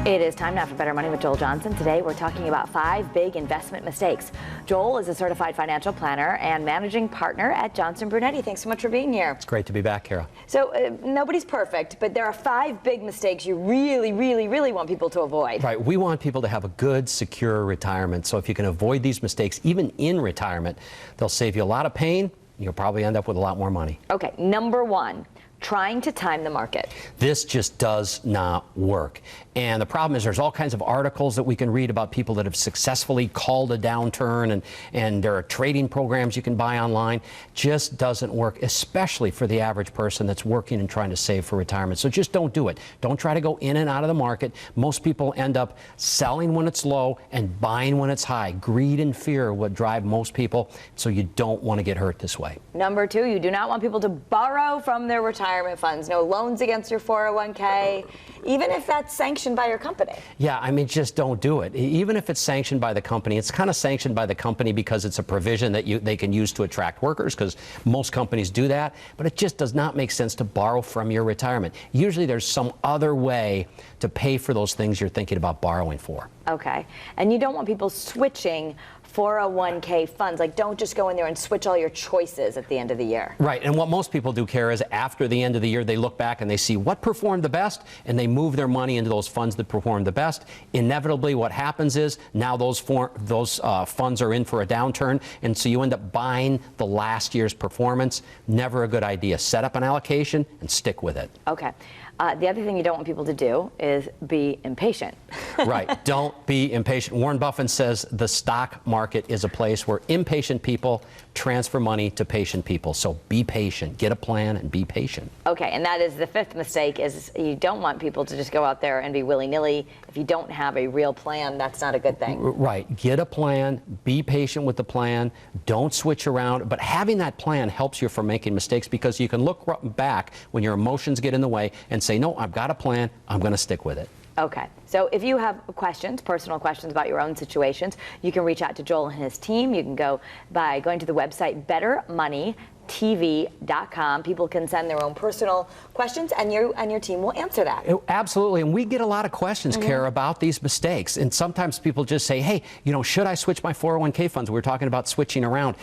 It is time now for Better Money with Joel Johnson. Today we're talking about 5 big investment mistakes. Joel is a certified financial planner and managing partner at Johnson Brunetti. Thanks so much for being here. It's great to be back, Kara. So nobody's perfect, but there are 5 big mistakes you really want people to avoid. Right. We want people to have a good, secure retirement. So if you can avoid these mistakes, even in retirement, they'll save you a lot of pain. You'll probably end up with a lot more money. Okay, number 1. Trying to time the market. This just does not work. And the problem is there's all kinds of articles that we can read about people that have successfully called a downturn, and there are trading programs you can buy online. Just doesn't work, especially for the average person that's working and trying to save for retirement. So just don't do it. Don't try to go in and out of the market. Most people end up selling when it's low and buying when it's high. Greed and fear would drive most people, so you don't want to get hurt this way. Number 2, you do not want people to borrow from their retirement funds. No loans against your 401k, even if that's sanctioned by your company. Yeah, I mean, just don't do it. Even if it's sanctioned by the company, it's kind of sanctioned by the company because it's a provision that they can use to attract workers, because most companies do that. But it just does not make sense to borrow from your retirement. Usually there's some other way to pay for those things you're thinking about borrowing for. Okay. And you don't want people switching 401k funds. Like, don't just go in there and switch all your choices at the end of the year. Right. And what most people do, Kara, is after the end of the year, they look back and they see what performed the best, and they move their money into those funds that performed the best. Inevitably, what happens is now those funds are in for a downturn, and so you end up buying the last year's performance. Never a good idea. Set up an allocation and stick with it. Okay. The other thing you don't want people to do is be impatient. Right. Don't be impatient. Warren Buffett says the stock market is a place where impatient people transfer money to patient people. So be patient. Get a plan and be patient. Okay. And that is the 5th mistake, is you don't want people to just go out there and be willy-nilly. If you don't have a real plan, that's not a good thing. Right. Get a plan. Be patient with the plan. Don't switch around. But having that plan helps you from making mistakes, because you can look back when your emotions get in the way and say, no, I've got a plan. I'm going to stick with it. Okay. So if you have questions, personal questions about your own situations, you can reach out to Joel and his team. You can go by going to the website bettermoneytv.com. People can send their own personal questions, and your team will answer that. Absolutely. And we get a lot of questions, Kara, about these mistakes. And sometimes people just say, hey, should I switch my 401k funds? We were talking about switching around.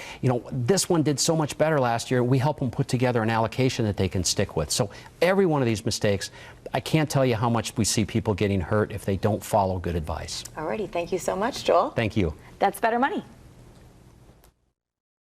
This one did so much better last year. We help them put together an allocation that they can stick with. So every one of these mistakes, I can't tell you how much we see people getting hurt if they don't follow good advice. Alrighty. Thank you so much, Joel. Thank you. That's Better Money.